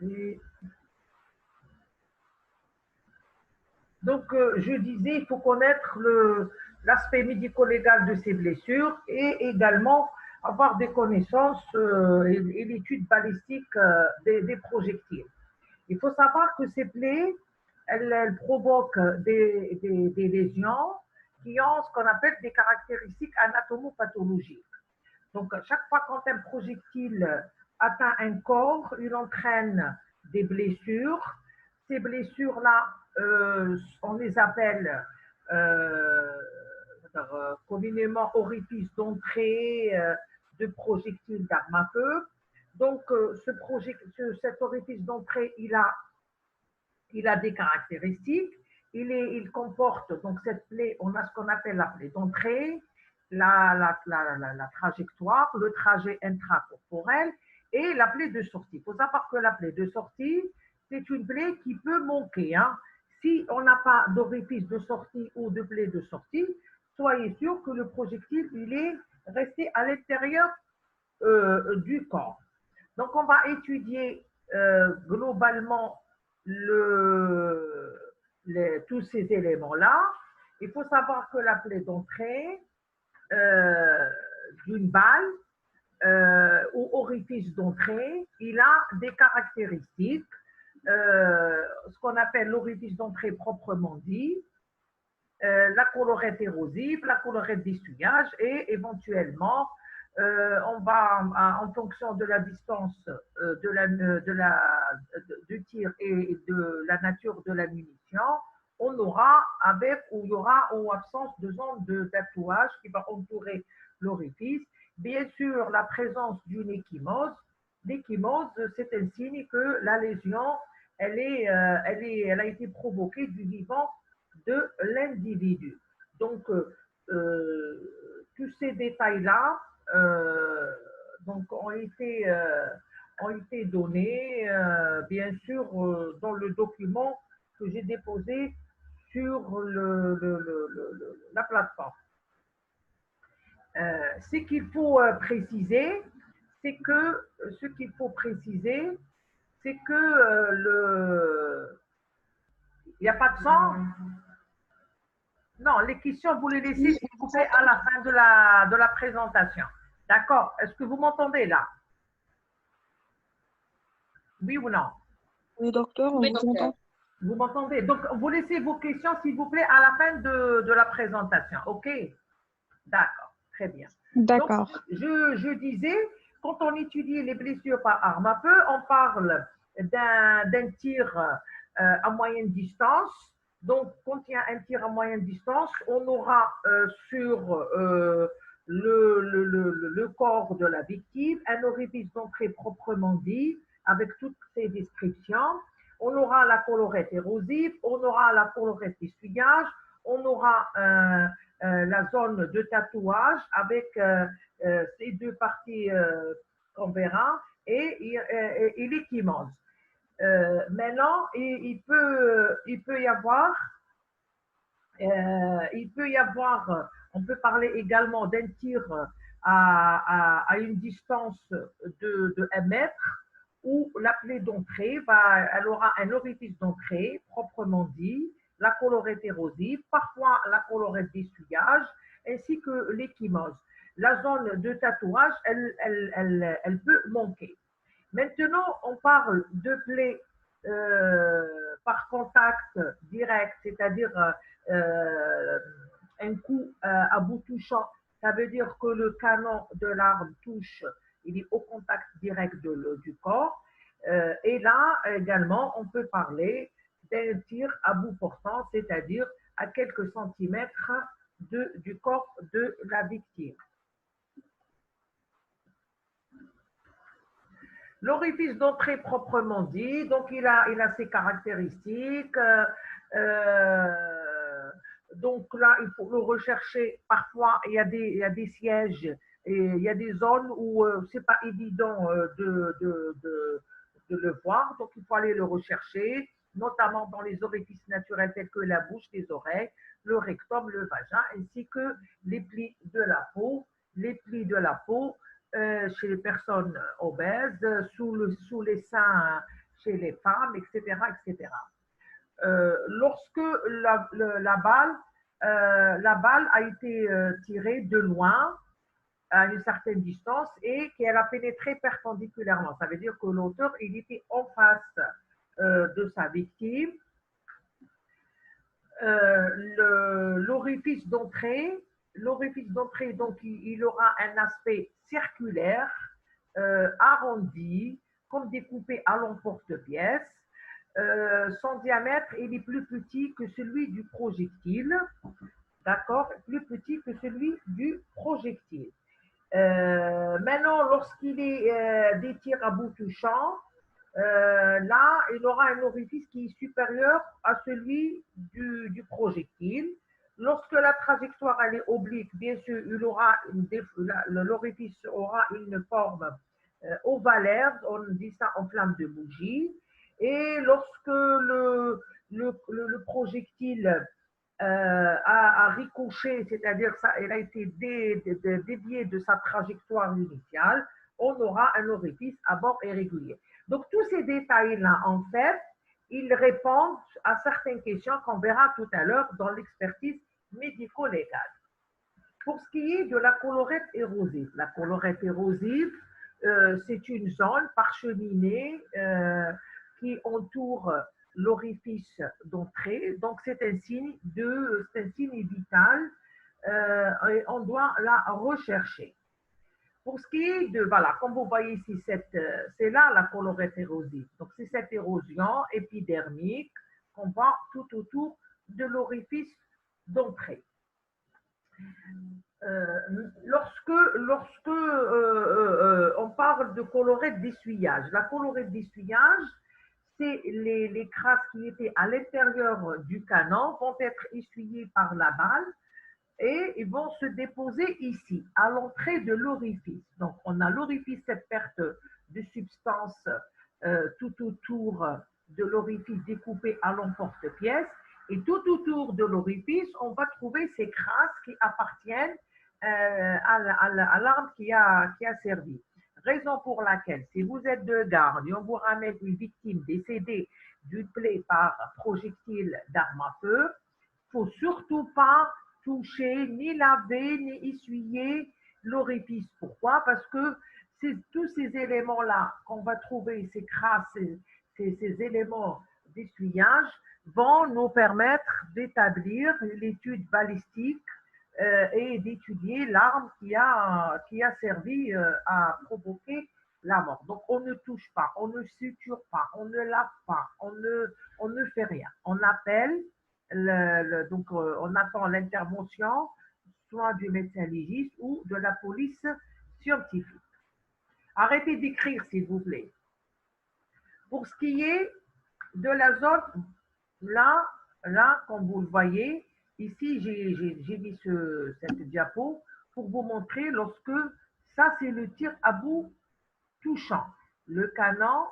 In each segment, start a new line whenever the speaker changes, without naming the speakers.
Et donc, je disais, il faut connaître l'aspect médico-légal de ces blessures et également avoir des connaissances et l'étude balistique des projectiles. Il faut savoir que ces plaies, elles provoquent des lésions qui ont ce qu'on appelle des caractéristiques anatomopathologiques. Donc, chaque fois qu'un projectile atteint un corps, il entraîne des blessures. Ces blessures-là, on les appelle communément orifices d'entrée de projectiles d'armes à feu. Donc, cet orifice d'entrée, il a des caractéristiques. Il comporte, donc cette plaie, on a ce qu'on appelle la plaie d'entrée, la trajectoire, le trajet intracorporel et la plaie de sortie. Il faut savoir que la plaie de sortie, c'est une plaie qui peut manquer. Hein. Si on n'a pas d'orifice de sortie ou de plaie de sortie, soyez sûr que le projectile, il est resté à l'intérieur du corps. Donc, on va étudier globalement tous ces éléments-là. Il faut savoir que la plaie d'entrée d'une balle ou orifice d'entrée, il a des caractéristiques, ce qu'on appelle l'orifice d'entrée proprement dit, la collerette érosive, la collerette d'essuyage et éventuellement on va, en fonction de la distance du tir et de la nature de la munition, on aura avec ou il y aura ou absence de zone de tatouage qui va entourer l'orifice. Bien sûr, la présence d'une échymose. L'échymose, c'est un signe que la lésion, elle a été provoquée du vivant de l'individu. Donc, tous ces détails-là donc ont été donnés, bien sûr, dans le document que j'ai déposé sur la plateforme. Ce qu'il faut préciser, c'est que il n'y a pas de sang. Non, les questions, vous les laissez, s'il vous plaît, à la fin de la présentation. D'accord? Est-ce que vous m'entendez là? Oui ou non?
Oui, docteur, on
Oui,
vous
docteur.
entend.
Vous m'entendez? Donc, vous laissez vos questions, s'il vous plaît, à la fin de la présentation. OK? D'accord, très bien. Donc,
D'accord.
je disais, quand on étudie les blessures par arme à feu, on parle d'un tir à moyenne distance. Donc, quand il y a un tir à moyenne distance, on aura sur le corps de la victime un orifice d'entrée proprement dit, avec toutes ses descriptions. On aura la collerette érosive, on aura la collerette d'essuyage, on aura la zone de tatouage avec ces deux parties qu'on verra et l'échymose. Maintenant, il peut y avoir, on peut parler également d'un tir à une distance de 1 mètre où la plaie d'entrée, elle aura un orifice d'entrée proprement dit, la collerette érosive, parfois la collerette d'essuyage, ainsi que l'échymose. La zone de tatouage, elle peut manquer. Maintenant, on parle de plaies par contact direct, c'est-à-dire un coup à bout touchant. Ça veut dire que le canon de l'arme touche, il est au contact direct du corps. Et là, également, on peut parler d'un tir à bout portant, c'est-à-dire à quelques centimètres du corps de la victime. L'orifice d'entrée proprement dit, donc il a ses caractéristiques. Donc là, il faut le rechercher. Parfois, il y a des sièges et il y a des zones où c'est pas évident de le voir. Donc, il faut aller le rechercher, notamment dans les orifices naturels tels que la bouche, les oreilles, le rectum, le vagin, ainsi que les plis de la peau. Les plis de la peau chez les personnes obèses, sous les seins chez les femmes, etc., etc. Lorsque la balle a été tirée de loin, à une certaine distance, et qu'elle a pénétré perpendiculairement. Ça veut dire que l'auteur, il était en face de sa victime. L'orifice d'entrée, donc il aura un aspect circulaire, arrondi, comme découpé à l'emporte-pièce. Son diamètre, il est plus petit que celui du projectile, d'accord, plus petit que celui du projectile. Maintenant, lorsqu'il est des tirs à bout touchant, là, il aura un orifice qui est supérieur à celui du projectile. Lorsque la trajectoire elle est oblique, bien sûr, l'orifice aura une forme ovalaire, on dit ça en flamme de bougie. Et lorsque le projectile a ricoché, c'est-à-dire il a été dévié de sa trajectoire initiale, on aura un orifice à bord irrégulier. Donc tous ces détails-là, en fait, ils répondent à certaines questions qu'on verra tout à l'heure dans l'expertise médico-légale. Pour ce qui est de la colorette érosive, c'est une zone parcheminée qui entoure l'orifice d'entrée. Donc, c'est un signe vital et on doit la rechercher. Pour ce qui est de, voilà, comme vous voyez ici, c'est là la colorette érosive. Donc, c'est cette érosion épidermique qu'on voit tout autour de l'orifice d'entrée. Lorsque on parle de colorette d'essuyage, la colorette d'essuyage, c'est les crasses qui étaient à l'intérieur du canon vont être essuyées par la balle et ils vont se déposer ici, à l'entrée de l'orifice. Donc, on a l'orifice, cette perte de substance tout autour de l'orifice découpé à l'emporte-pièce. Et tout autour de l'orifice, on va trouver ces crasses qui appartiennent à l'arme qui a servi. Raison pour laquelle, si vous êtes de garde et on vous ramène une victime décédée d'une plaie par projectile d'arme à feu, il ne faut surtout pas toucher, ni laver, ni essuyer l'orifice. Pourquoi? Parce que tous ces éléments-là qu'on va trouver, ces crasses, ces éléments d'essuyage, vont nous permettre d'établir l'étude balistique et d'étudier l'arme qui a servi à provoquer la mort. Donc, on ne touche pas, on ne suture pas, on ne lave pas, on ne fait rien. On appelle, donc on attend l'intervention soit du médecin légiste ou de la police scientifique. Arrêtez d'écrire, s'il vous plaît. Pour ce qui est de la zone, là, comme vous le voyez, ici, j'ai mis cette diapo pour vous montrer lorsque ça, c'est le tir à bout touchant. Le canon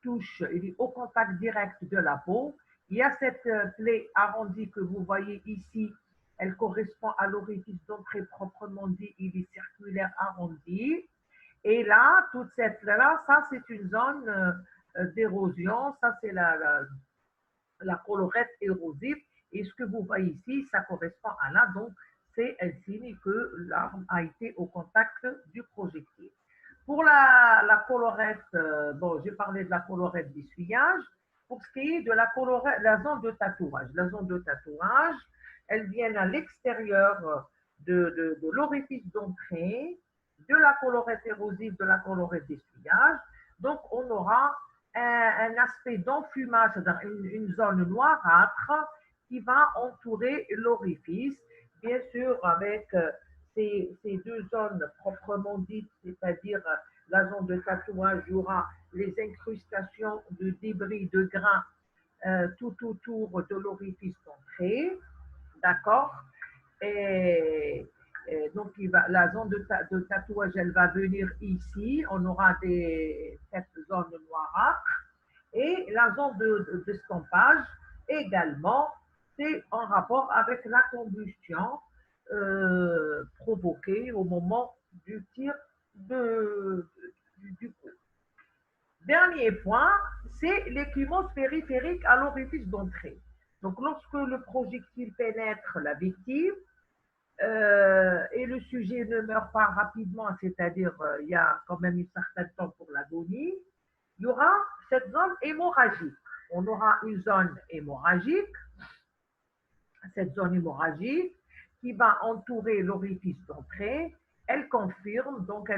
touche, il est au contact direct de la peau. Il y a cette plaie arrondie que vous voyez ici. Elle correspond à l'orifice d'entrée proprement dit. Il est circulaire arrondi. Et là, toute cette là, ça, c'est une zone d'érosion. Ça, c'est la colorette érosive. Et ce que vous voyez ici, ça correspond à là. Donc, c'est un signe que l'arme a été au contact du projectile. Pour la colorette, bon, j'ai parlé de la colorette d'essuyage. Pour ce qui est de la zone de tatouage, elle vient à l'extérieur de l'orifice d'entrée, de la colorette érosive, de la colorette d'essuyage. Donc, on aura un aspect d'enfumage, une zone noirâtre qui va entourer l'orifice, bien sûr avec ces deux zones proprement dites, c'est-à-dire la zone de tatouage, il y aura les incrustations de débris, de grains tout autour de l'orifice d'entrée, d'accord? Et donc, la zone de tatouage, elle va venir ici. On aura cette zone noirâtre. Et la zone de stampage, également, c'est en rapport avec la combustion provoquée au moment du tir du coup. Dernier point, c'est l'écumose périphérique à l'orifice d'entrée. Donc, lorsque le projectile pénètre la victime et le sujet ne meurt pas rapidement, c'est-à-dire il y a quand même un certain temps pour l'agonie, il y aura cette zone hémorragique. On aura une zone hémorragique, cette zone hémorragique qui va entourer l'orifice d'entrée. Elle confirme, donc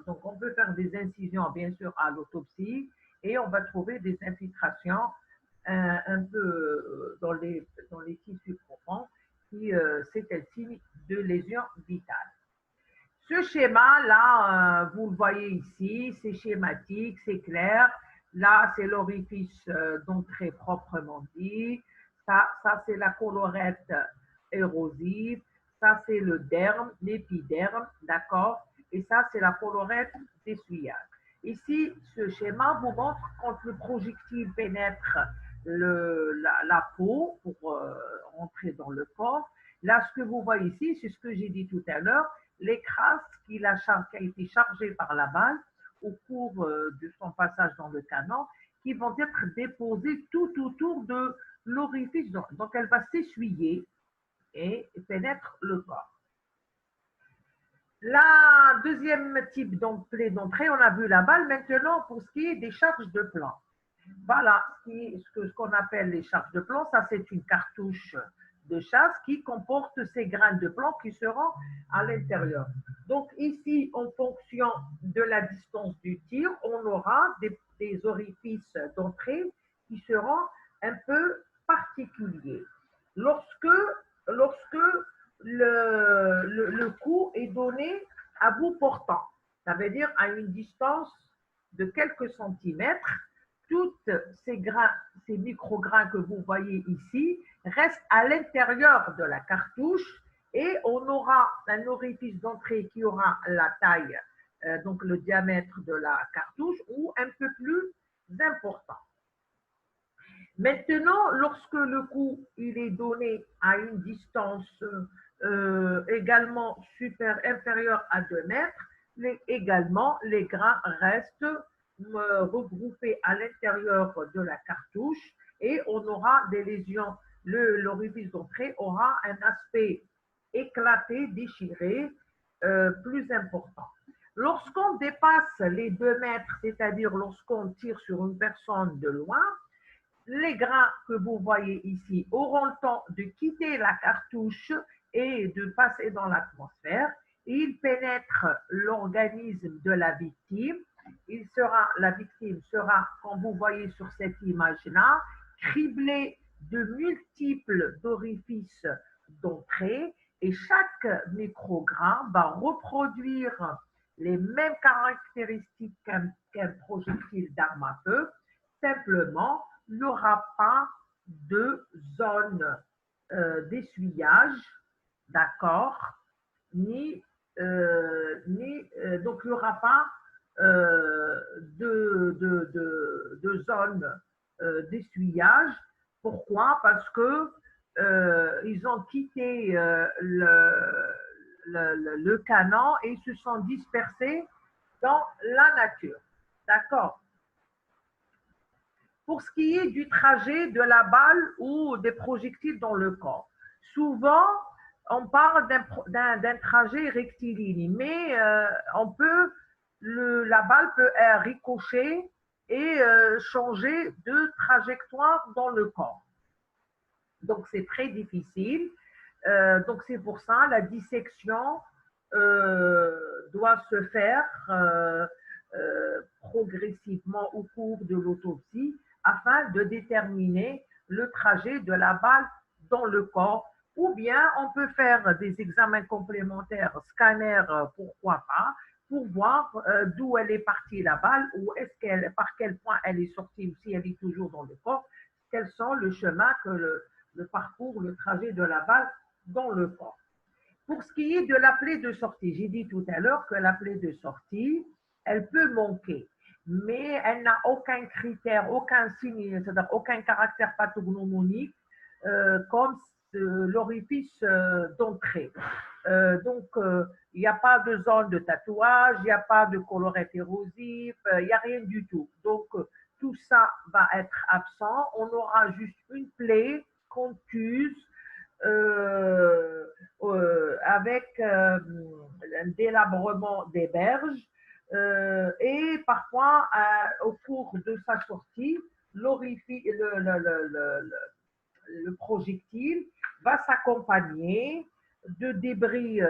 on peut faire des incisions bien sûr à l'autopsie et on va trouver des infiltrations un peu dans les tissus profonds qui c'est un signe de lésion vitale. Ce schéma-là, vous le voyez ici, c'est schématique, c'est clair. Là, c'est l'orifice d'entrée proprement dit. Ça c'est la collerette érosive. Ça, c'est le derme, l'épiderme, d'accord? Et ça, c'est la collerette d'essuyage. Ici, ce schéma vous montre quand le projectile pénètre la peau pour entrer dans le corps. Là, ce que vous voyez ici, c'est ce que j'ai dit tout à l'heure, les crasses qui a été chargée par la balle au cours de son passage dans le canon, qui vont être déposées tout autour de l'orifice. Donc, elle va s'essuyer et pénètre le corps. La deuxième type d'entrée, on a vu la balle. Maintenant, pour ce qui est des charges de plomb. Voilà ce qu'on appelle les charges de plomb. Ça, c'est une cartouche de chasse qui comporte ces grains de plomb qui seront à l'intérieur. Donc ici, en fonction de la distance du tir, on aura des orifices d'entrée qui seront un peu particuliers. Lorsque le coup est donné à bout portant, ça veut dire à une distance de quelques centimètres, tous ces grains, ces micro-grains que vous voyez ici, restent à l'intérieur de la cartouche et on aura un orifice d'entrée qui aura la taille, donc le diamètre de la cartouche, ou un peu plus important. Maintenant, lorsque le coup il est donné à une distance également inférieure à 2 mètres, également les grains restent regroupés à l'intérieur de la cartouche et on aura des lésions. L'orifice d'entrée aura un aspect éclaté, déchiré, plus important. Lorsqu'on dépasse les 2 mètres, c'est-à-dire lorsqu'on tire sur une personne de loin, les grains que vous voyez ici auront le temps de quitter la cartouche et de passer dans l'atmosphère. Ils pénètrent l'organisme de la victime. La victime sera, comme vous voyez sur cette image-là, criblée de multiples orifices d'entrée et chaque micrograin va reproduire les mêmes caractéristiques qu'un projectile d'arme à feu. Simplement, il n'y aura pas de zone d'essuyage, d'accord, donc il n'y aura pas de zone d'essuyage. Pourquoi? Parce que ils ont quitté le canon et se sont dispersés dans la nature, d'accord. Pour ce qui est du trajet de la balle ou des projectiles dans le corps, souvent on parle d'un trajet rectiligne, mais la balle peut ricocher et changer de trajectoire dans le corps. Donc c'est très difficile. Donc c'est pour ça la dissection doit se faire progressivement au cours de l'autopsie afin de déterminer le trajet de la balle dans le corps. Ou bien on peut faire des examens complémentaires, scanner, pourquoi pas, pour voir d'où elle est partie la balle ou par quel point elle est sortie ou si elle est toujours dans le corps, quels sont le chemin le parcours, le trajet de la balle dans le corps. Pour ce qui est de la plaie de sortie, j'ai dit tout à l'heure que la plaie de sortie, elle peut manquer, mais elle n'a aucun critère, aucun signe, c'est-à-dire aucun caractère pathognomonique comme l'orifice d'entrée. Donc, il n'y a pas de zone de tatouage, il n'y a pas de collerette érosive, il n'y a rien du tout. Donc, tout ça va être absent. On aura juste une plaie contuse avec un délabrement des berges et parfois au cours de sa sortie, le projectile va s'accompagner de débris,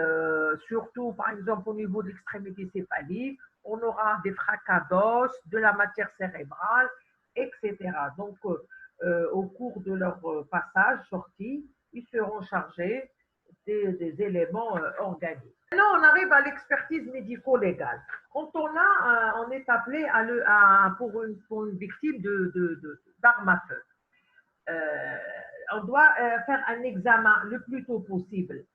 surtout par exemple au niveau de l'extrémité céphalique, on aura des fracas d'os, de la matière cérébrale, etc. Donc, au cours de leur passage, sortie, ils seront chargés des éléments organiques. Maintenant, on arrive à l'expertise médico-légale. Quand on est appelé pour une victime d'arme à feu, on doit faire un examen le plus tôt possible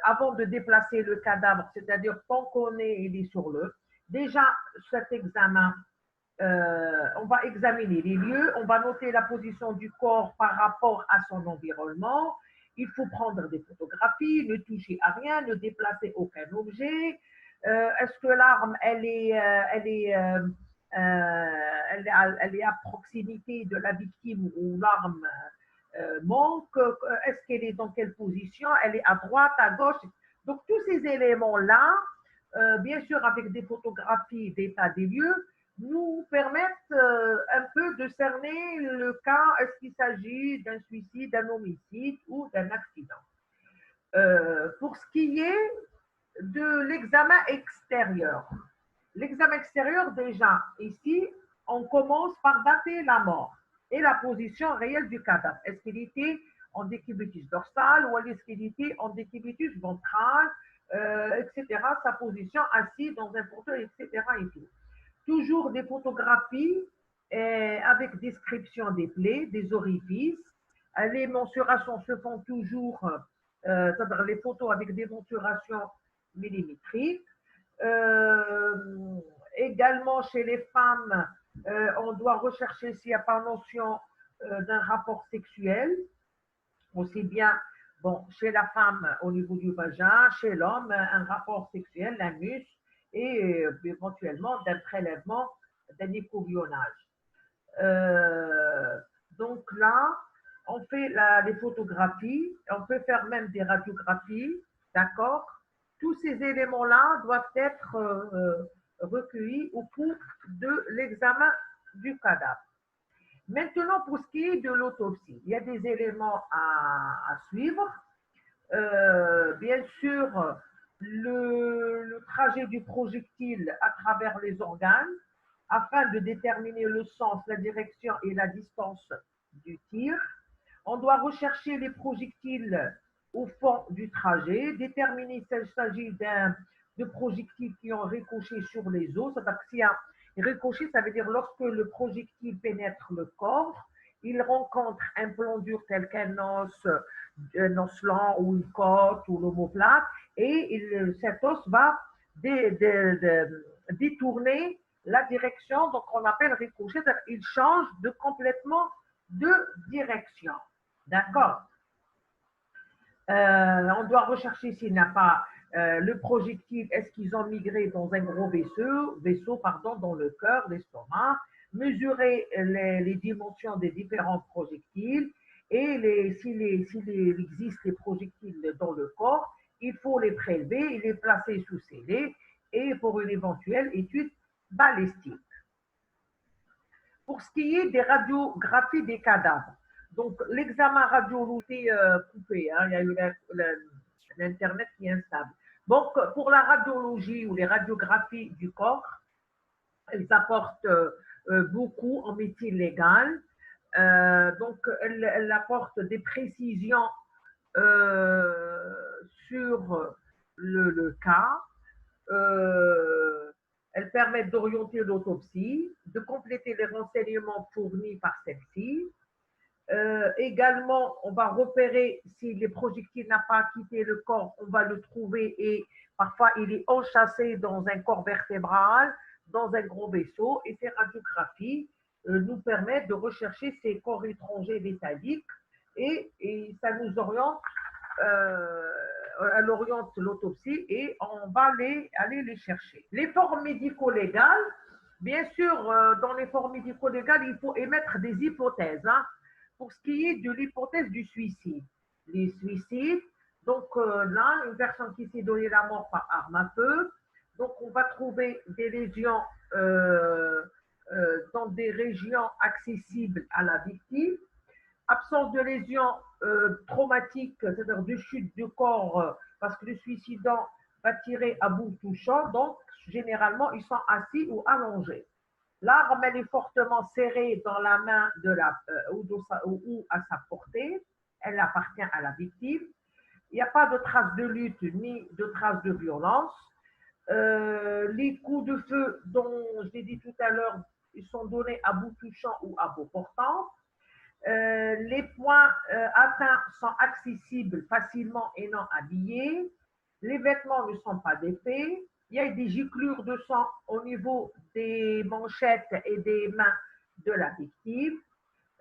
avant de déplacer le cadavre, c'est-à-dire tant qu'on il est sur le. Déjà, cet examen, on va examiner les lieux, on va noter la position du corps par rapport à son environnement. Il faut prendre des photographies, ne toucher à rien, ne déplacer aucun objet. Est-ce que l'arme, elle est à proximité de la victime ou l'arme manque? Est-ce qu'elle est dans quelle position? Elle est à droite, à gauche? Donc, tous ces éléments-là, bien sûr, avec des photographies d'état des lieux, nous permettent un peu de cerner le cas, est-ce qu'il s'agit d'un suicide, d'un homicide ou d'un accident. Pour ce qui est de l'examen extérieur, déjà, ici, on commence par dater la mort et la position réelle du cadavre. Est-ce qu'il était en décubitus dorsal ou est-ce qu'il était en décubitus ventral, etc. Sa position assis dans un fauteuil, etc. Et tout. Toujours des photographies avec description des plaies, des orifices. Les mensurations se font toujours, c'est-à-dire les photos avec des mensurations millimétriques. Également chez les femmes, on doit rechercher s'il n'y a pas notion d'un rapport sexuel, aussi bien bon, chez la femme au niveau du vagin, chez l'homme un rapport sexuel, l'anus, et éventuellement d'un prélèvement, d'un écouvillonnage. Donc là, on fait les photographies, on peut faire même des radiographies, d'accord? Tous ces éléments-là doivent être recueillis au cours de l'examen du cadavre. Maintenant, pour ce qui est de l'autopsie, il y a des éléments à suivre. Bien sûr, le trajet du projectile à travers les organes afin de déterminer le sens, la direction et la distance du tir. On doit rechercher les projectiles au fond du trajet, déterminer s'il s'agit de projectiles qui ont ricoché sur les os. C'est-à-dire que s'il y a ricochet, ça veut dire lorsque le projectile pénètre le corps, il rencontre un plan dur tel qu'un os, un osselant ou une côte ou l'omoplate, et cet os va détourner la direction, donc on appelle ricochet, il change complètement de direction. D'accord? On doit rechercher s'il n'a pas le projectile, est-ce qu'ils ont migré dans un gros vaisseau dans le cœur, l'estomac, mesurer les dimensions des différents projectiles et s'il existe des projectiles dans le corps, il faut les prélever et les placer sous scellé et pour une éventuelle étude balistique. Pour ce qui est des radiographies des cadavres, donc l'examen radiologique coupé, hein, il y a eu l'Internet qui est instable. Donc pour la radiologie ou les radiographies du corps, elles apportent beaucoup en médecine légale. Donc elles apportent des précisions sur le cas. Elles permettent d'orienter l'autopsie, de compléter les renseignements fournis par celle-ci. Également, on va repérer si les projectiles n'ont pas quitté le corps, on va le trouver et parfois il est enchâssé dans un corps vertébral, dans un gros vaisseau, et ces radiographies nous permettent de rechercher ces corps étrangers métalliques et ça nous oriente, elle oriente l'autopsie et on va aller les chercher. Les formes médico-légales, Bien sûr, dans les formes médico-légales, il faut émettre des hypothèses. Hein, pour ce qui est de l'hypothèse du suicide. Les suicides, donc là, une personne qui s'est donné la mort par arme à feu, donc on va trouver des lésions dans des régions accessibles à la victime, absence de lésions traumatiques, c'est-à-dire de chute du corps, parce que le suicidant va tirer à bout touchant, donc généralement ils sont assis ou allongés. L'arme, elle est fortement serrée dans la main de la, ou à sa portée. Elle appartient à la victime. Il n'y a pas de traces de lutte ni de traces de violence. Les coups de feu dont je l'ai dit tout à l'heure, ils sont donnés à bout touchant ou à bout portant. Les points atteints sont accessibles facilement et non habillés. Les vêtements ne sont pas épais. Il y a des giclures de sang au niveau des manchettes et des mains de la victime.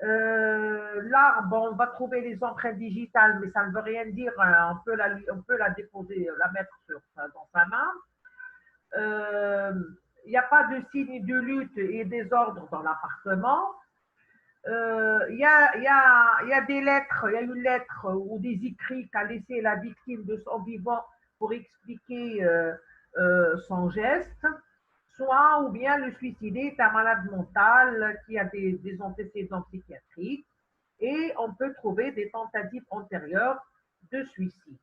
L'arme, bon, on va trouver les empreintes digitales, mais ça ne veut rien dire. On peut la déposer, la mettre dans sa main. Il n'y a pas de signe de lutte et désordre dans l'appartement. Il y a des lettres, il y a une lettre ou des écrits qu'a laissé la victime de son vivant pour expliquer son geste, soit ou bien le suicidé est un malade mental qui a des antécédents psychiatriques et on peut trouver des tentatives antérieures de suicide.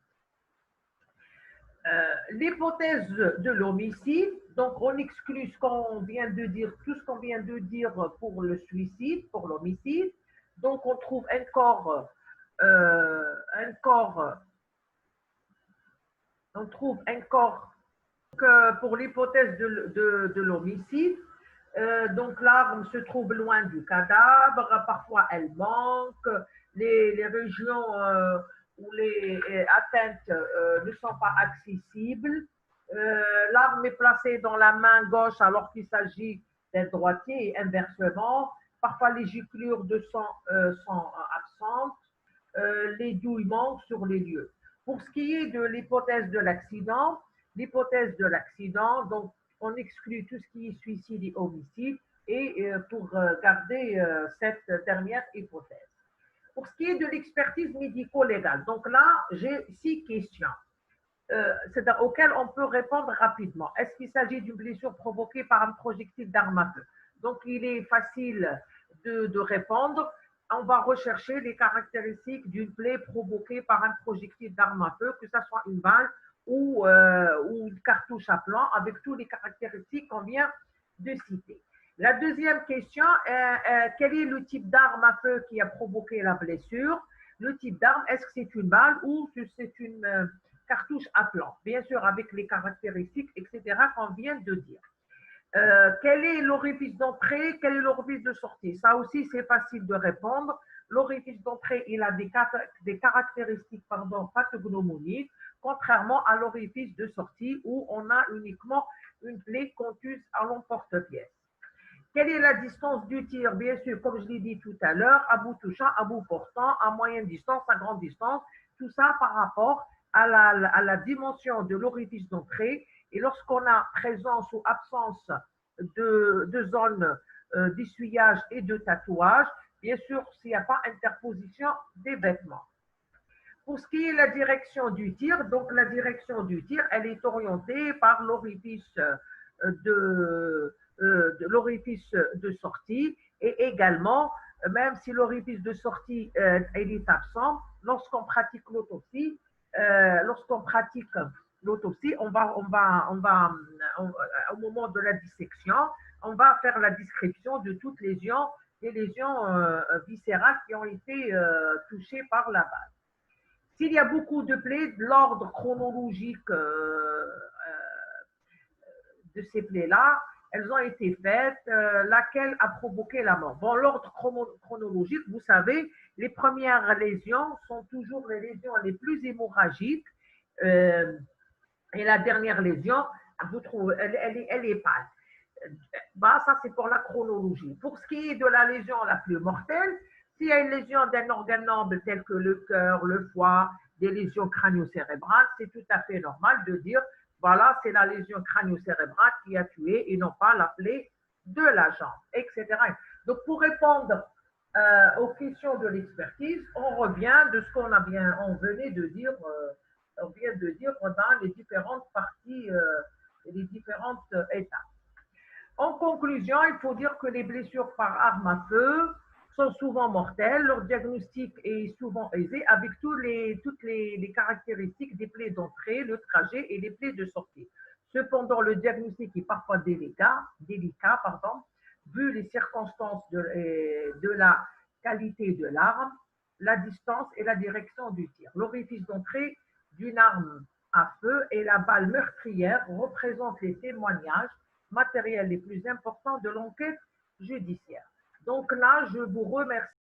L'hypothèse de l'homicide, donc on exclut ce qu'on vient de dire, tout ce qu'on vient de dire pour le suicide, pour l'homicide. Donc on trouve un corps, on trouve un corps pour l'hypothèse de l'homicide. Donc l'arme se trouve loin du cadavre, parfois elle manque, les régions où les atteintes ne sont pas accessibles. L'arme est placée dans la main gauche alors qu'il s'agit d'un droitier et inversement. Parfois les giclures de sang sont absentes, les douilles manquent sur les lieux. Pour ce qui est de l'hypothèse de l'accident, donc on exclut tout ce qui est suicide et homicide et pour garder cette dernière hypothèse. Pour ce qui est de l'expertise médico-légale, donc là, j'ai 6 questions auxquelles on peut répondre rapidement. Est-ce qu'il s'agit d'une blessure provoquée par un projectile d'arme à feu? Donc, il est facile de répondre. On va rechercher les caractéristiques d'une plaie provoquée par un projectile d'arme à feu, que ce soit une balle ou une cartouche à plomb, avec toutes les caractéristiques qu'on vient de citer. La deuxième question, quel est le type d'arme à feu qui a provoqué la blessure? Le type d'arme, est-ce que c'est une balle ou c'est une cartouche à plomb? Bien sûr, avec les caractéristiques, etc., qu'on vient de dire. Quel est l'orifice d'entrée? Quel est l'orifice de sortie? Ça aussi, c'est facile de répondre. L'orifice d'entrée, il a des caractéristiques pathognomoniques, contrairement à l'orifice de sortie où on a uniquement une plaie contuse à l'emporte-pièce. Quelle est la distance du tir? Bien sûr, comme je l'ai dit tout à l'heure, à bout touchant, à bout portant, à moyenne distance, à grande distance, tout ça par rapport à la dimension de l'orifice d'entrée. Et lorsqu'on a présence ou absence de zones d'essuyage et de tatouage, bien sûr, s'il n'y a pas interposition des vêtements. Pour ce qui est de la direction du tir, donc la direction du tir, elle est orientée par l'orifice l'orifice de sortie et également, même si l'orifice de sortie il est absent, lorsqu'on pratique l'autopsie, au moment de la dissection, on va faire la description de toutes les lésions viscérales qui ont été touchées par la balle. S'il y a beaucoup de plaies, l'ordre chronologique de ces plaies-là, elles ont été faites, laquelle a provoqué la mort. Bon, l'ordre chronologique, vous savez, les premières lésions sont toujours les lésions les plus hémorragiques et la dernière lésion, vous trouvez, elle est pâle. Bah, ça, c'est pour la chronologie. Pour ce qui est de la lésion la plus mortelle, s'il y a une lésion d'un organe noble tel que le cœur, le foie, des lésions crânio-cérébrales, c'est tout à fait normal de dire voilà, c'est la lésion crânio-cérébrale qui a tué et non pas la plaie de la jambe, etc. Donc, pour répondre aux questions de l'expertise, on revient de ce on venait de dire, on vient de dire dans les différentes parties, les différentes étapes. En conclusion, il faut dire que les blessures par arme à feu sont souvent mortelles. Leur diagnostic est souvent aisé avec toutes les caractéristiques des plaies d'entrée, le trajet et les plaies de sortie. Cependant, le diagnostic est parfois délicat, vu les circonstances de la qualité de l'arme, la distance et la direction du tir. L'orifice d'entrée d'une arme à feu et la balle meurtrière représentent les témoignages matériels les plus importants de l'enquête judiciaire. Donc là, je vous remercie.